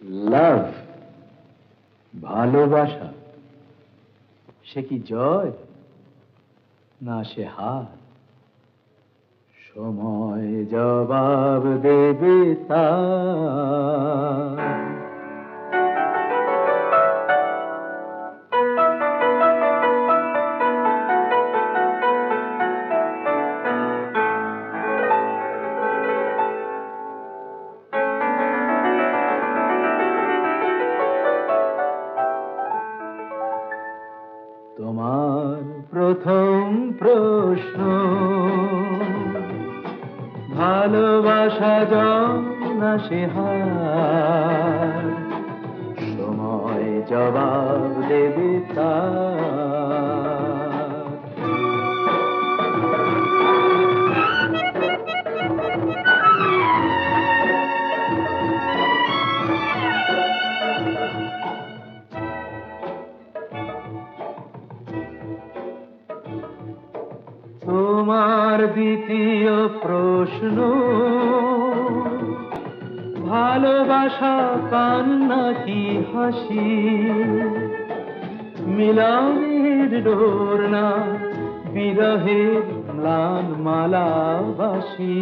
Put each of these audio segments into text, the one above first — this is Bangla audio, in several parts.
লাভ, ভালোবাসা, সে কি জয় না সে হার? সময় জবাব দেবে তার। তোমার প্রথম প্রশ্ন, ভালোবাসা জয় না সে হার? সময় জবাব দেবে তার। তোমার দ্বিতীয় প্রশ্ন, ভালোবাসা কান্না কি হাসি? মিলনের ডোর না বিরহের ম্লান মালাবাসি?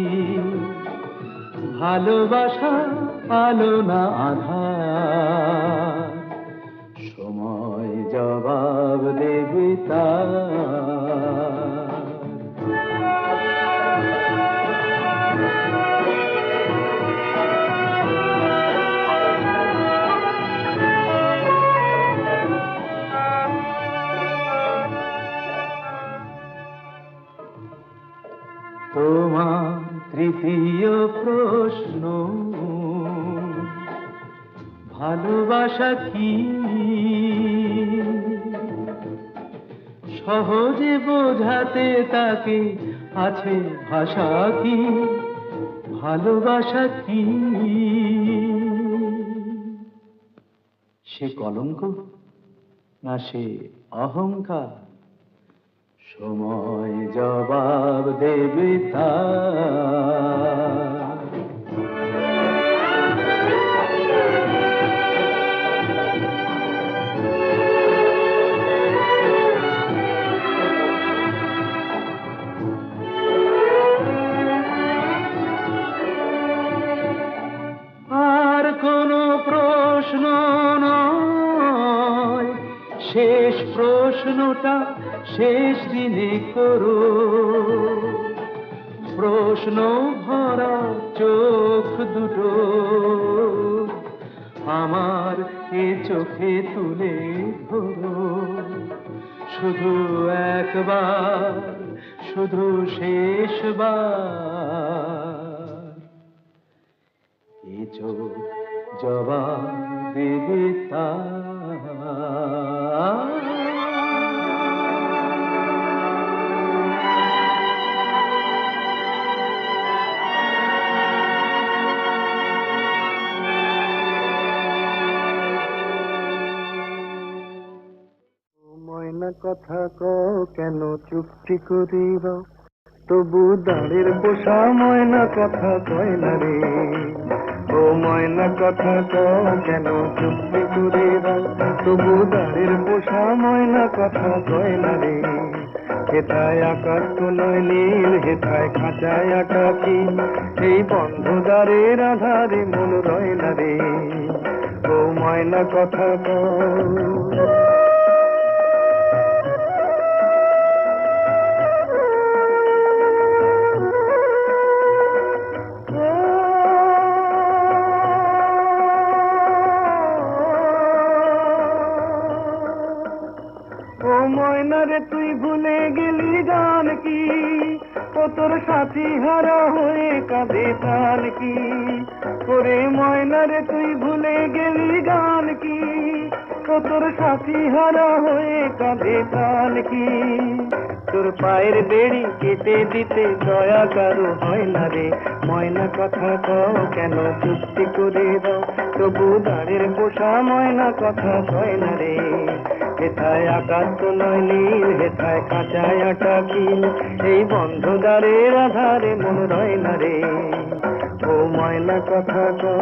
ভালোবাসা আলো না আধার? সময় জবাব দেবে তার। তোমার তৃতীয় প্রশ্ন, ভালোবাসা কি সহজে বোঝাতে তাকে আছে ভাষা কি? ভালোবাসা কি সে কলঙ্ক না সে অহংকার? সময় জবাব দেবে তার। আর কোনো প্রশ্ন নয়, শেষ প্রশ্নটা শেষ দিনে করো। প্রশ্ন ভরা চোখ দুটো আমার এ চোখে তুলে ধরো। শুধু একবার, শুধু শেষবার, এ চোখ জবাব দেবে তার। ময়না কথা কও কেন চুপটি করিব, তবু দাঁড়ের পোষা ময়না কথা কয় না রে। ও ময়না কথা কও কেন চুপটি করিব, তবু দাঁড়ের পোষা ময়না কথা কয় না রে। হেথায় আকাশ তো নয় নীল, হেথায় খাঁচায় আটা কি? এই বন্ধ দ্বারের আধারে মন রয় না রে। ও ময়না কথা কও। ময়না রে তুই ভুলে গেলি গান কি? ও তোর সাথী হারা হয়ে কাঁদে প্রাণ কি? ওরে ময়না রে তুই ভুলে গেলি গান কি? ও তোর সাথী হারা হয়ে কাঁদে প্রাণ কি? তোর পায়ের বেড়ি কেটে দিতে দয়া কারো হয় না রে। ময়না কথা কও কেন চুপটি করে দাও, তবু দাঁড়ের পোষা ময়না কথা কয় না রে। হেথায় আকাশ তো নয় নীল, হেথায় কাঁচায় আটা কিল? এই বন্ধ দ্বারের আধারে মন রয় না রে। ও ময়না কথা কও।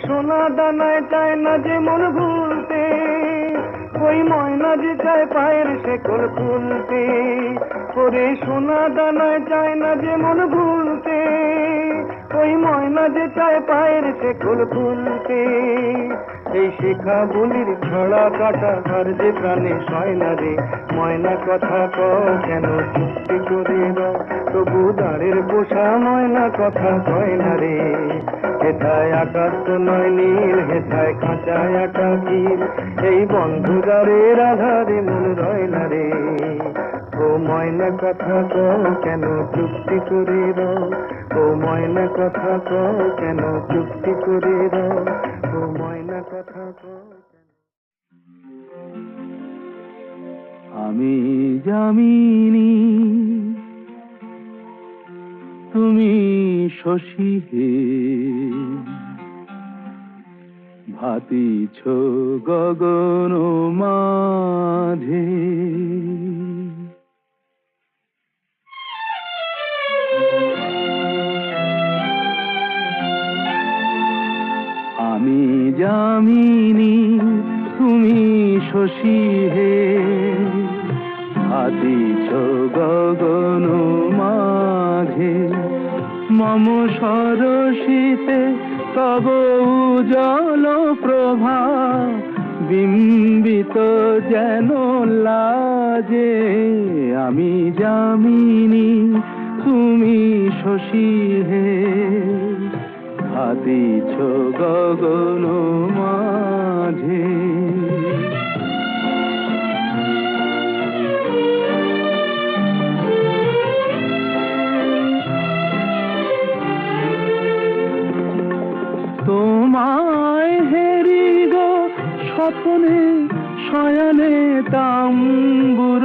সোনা দানায় চায় না যে মন ভুলতে, ওই ময়না যে চায় পায়ের শেকল খুলতে। ওরে সোনা দানায় চায় না যে মন ভুলতে, ওই ময়না যে চায় পায়ের শেকল খুলতে। এই শেখা বলির ছড়া কাটা আর যে প্রাণে সয় না রে, ময়না কথা কও কেন চুক্তি করে দাও, তবু দাঁড়ের পোষা ময়না কথা কয় না রে। হেথায় আকাশ তো নয় নীল, হেথায় খাঁচায় আটা কিল, এই বন্ধুদারের আধারে মন রয় না রে। ও ময়না কথা কও কেন চুক্তি করে দাও, ও ময়না কথা কও কেন চুক্তি করে দাও, ও ময়না কথা কও। আমি যামিনী তুমি শশী হে, ভাতিছ গগন মাঝে। আমি যামিনী তুমি শশী হে, ভাতিছ গগন মাঝে। মম সরসিতে তব উজ্জ্বল প্রভা, বিম্বিত যেন লাজে। আমি যামিনী তুমি শশী হে, ভাতিছ গগন মাঝে। তোমায় হেরি গো স্বপ্নে শয়নে, তাম্বুর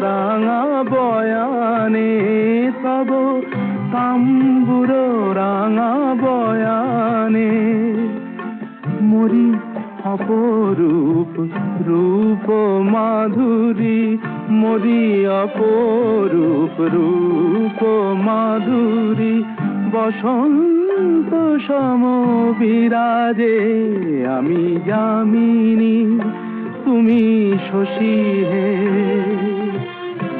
রাঙা বয়ানে তব তাম্বুর রাঙা বয়ানে। মরি অপরূপ রূপ মাধুরী, মরি অপরূপ রূপ মাধুরী। বসন্ত সম বিরাজে, আমি যামিনী তুমি শশী হে,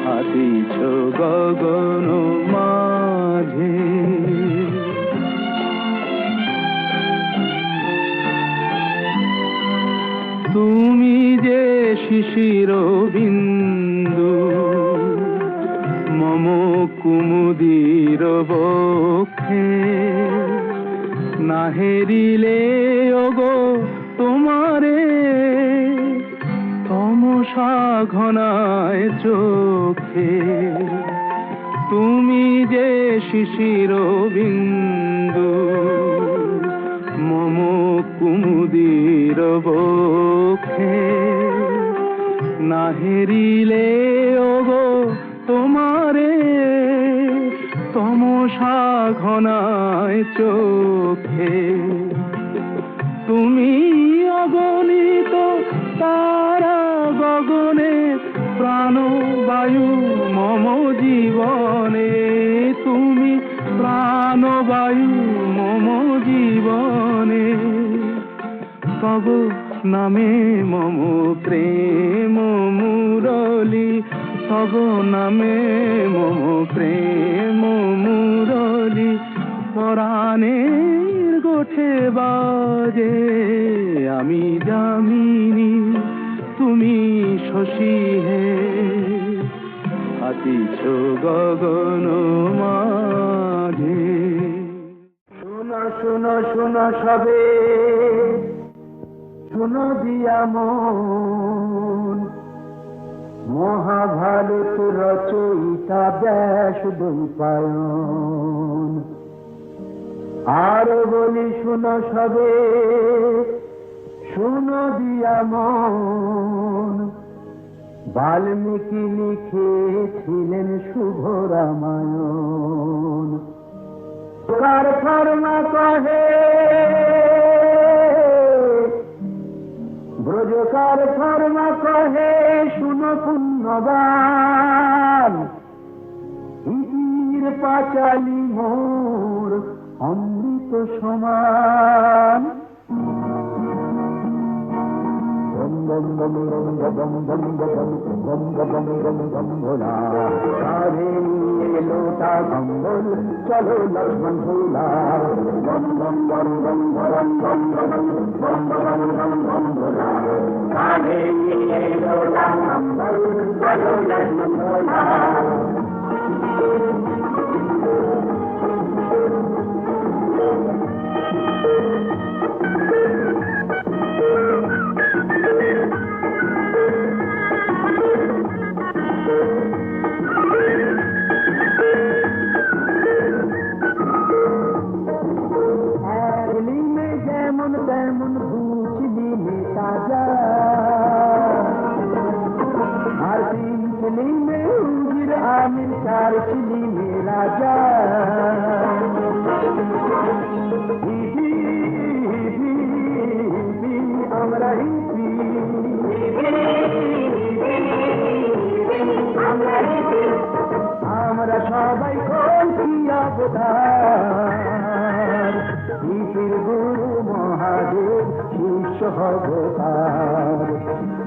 ভাতিছ গগন মাঝে। তুমি যে শিশির বিন্দু মম কুমুদির বক্ষে, না হেরিলে ওগো তোমারে তমসা ঘনায় চোখে। তুমি যে শিশির বিন্দু মম কুমুদির বক্ষে, না হেরিলে ওগো তোমারে তমসা ঘনায় চোখে। তুমি অগণিত তারা গগনে, প্রাণবায়ু মম জীবনে। তুমি প্রাণবায়ু মম জীবনে। তব নামে মম প্রেম মুরলী, তব নামে মম প্রেম মুরলী। পরাণের গোঠে বাজে, আমি যামিনী তুমি শশী হে, ভাতিছ গগন মাঝে। শোনো শোনো শোনো সবে, শোনো দিয়া মন, মহাভারত রচয়িতা ব্যাসদ্বৈপায়ন। আর বলি শোনো সবে, শোনো দিয়া মন, বাল্মীকি লিখেছিলেন শুভ রামায়ণ। কার ফর্মা কহে ব্রজকার ফর্মা কহে, শুনো পুণ্যবান, ইতির পাঁচালী মোর অমৃত সমান। ভোলা কাঁধে নিয়ে লোটা কম্বল চলো লক্ষ্মণ ভোলা বম বম বম বম বম বম বম বম বম বম বম ভোলা কাঁধে নিয়ে লোটা কম্বল চলো লক্ষ্মণ ভোলা যেমন তেমন ভুচলি তাজা আর তিন চিলি মে উজির আমির চার চিলি মে রাজা হিপি হিপি হিপি আমরা হিপি আমরা সবাই কলকি অবতার হিপির গুরু মহাদেব শিষ্য ভগতার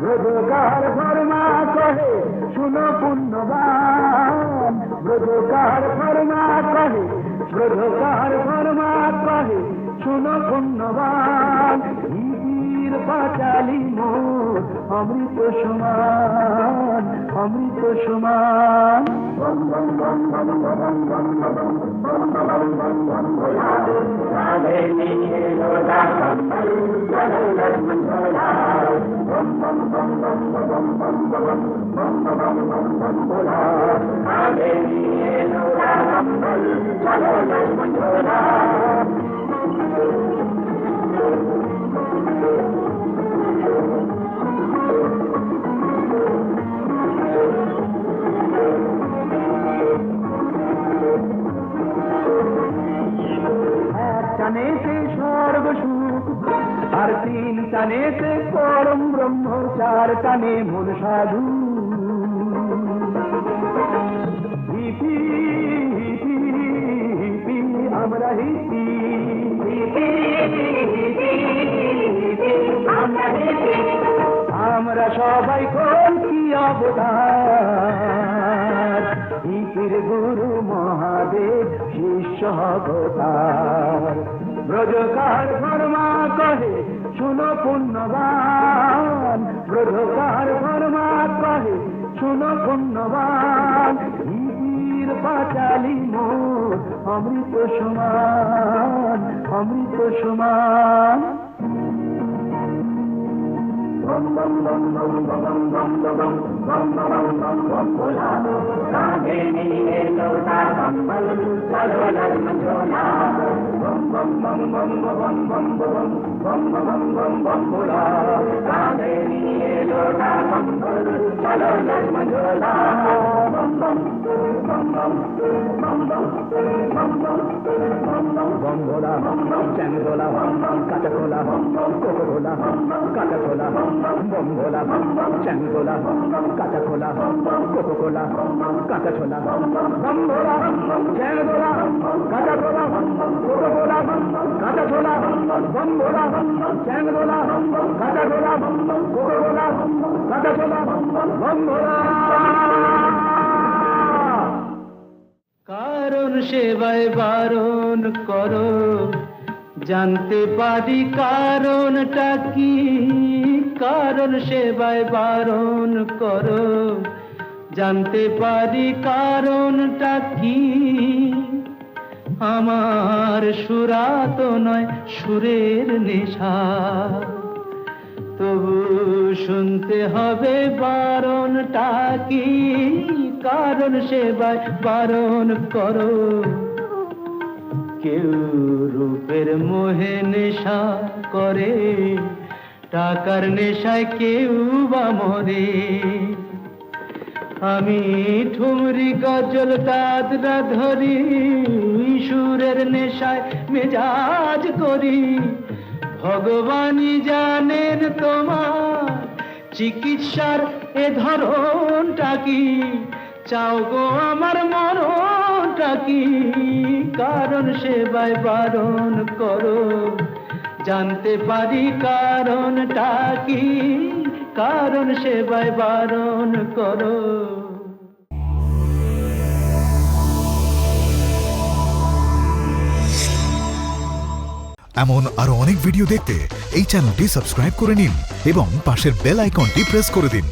ব্রজকার ফরমা কহে শুনো পুণ্যবান ব্রজকার ফরমা কহে ব্রজকার ফরমা কহে শুনো পুণ্যবান হিপির পাঁচালি মোর অমৃত সমান অমৃত সমান বম বম বম বম বম বম বম বম বম বম বম ভোলা রাধে নিয়ে লোটা কম্বল চলো লক্ষ্মণ ভোলা বম বম বম বম বম বম বম বম বম বম বম ভোলা রাধে নিয়ে লোটা কম্বল চলো লক্ষ্মণ ভোলা টানে সে সর্বসুখ আর তিন টানে সে পরম ব্রহ্ম চার টানে মন সাধু হিপি হিপি হিপি আমরা হিপি আমরা সবাই কলকি অবতার হিপির গুরু মহাদেব শিষ্য ভগতার ব্রজকার ফরমা কহে শুনো পুণ্যবান ব্রজকার ফরমা কহে শুনো পুণ্যবান হিপির পাঁচালি মোর অমৃত সমান অমৃত সমান বম বম বম বম বম বম বম বম বম বম বম ভোলা কাঁধে নিয়ে লোটা কম্বল চলো লক্ষ্মণ ঝোলা বম বম বম বম বম বম বম বম বম বম বম ভোলা কাঁধে নিয়ে লোটা কম্বল চলো লক্ষ্মণ ঝোলা বম বম বম বম বম বম বম বম বম বম বম ভোলা চ্যাং ভোলা কাঁচা ভোলা কোকো ভোলা কাঁচা ভোলা বম ভোলা চ্যাং ভোলা কাঁচা ভোলা কোকো ভোলা কাঁচা ছোলা বম ভোলা চ্যাং ভোলা কাঁচা ভোলা কোকো ভোলা কাঁচা ছোলা বম ভোলা চ্যাং ভোলা কাঁচা ভোলা কোকো ভোলা কাঁচা ছোলা বম ভোলা কারণ সেবায় বারণ করো জানতে পারি কারণটা কি কারণ সেবায় বারণ করো জানতে পারি কারণটা কি আমার সুরা তো নয় সুরের নেশা তবু শুনতে হবে বারণটা কি কারণ সেবায় বারণ করো কেউ রূপের মোহে নেশা করে টাকার নেশায় কেউ বা মরে আমি ঠুমরি গজল দাদরা ধরি সুরের নেশায় মেজাজ করি ভগবানই জানেন তোমার চিকিৎসার এ ধরনটা কি চাও গো আমার মরণটা কি কারণ সেবায় বারণ করো জানতে পারি কারণটা কি কারণ সেবায় বারণ করো। এমন আরো অনেক ভিডিও দেখতে এই চ্যানেলটি সাবস্ক্রাইব করে নিন এবং পাশের বেল আইকনটি প্রেস করে দিন।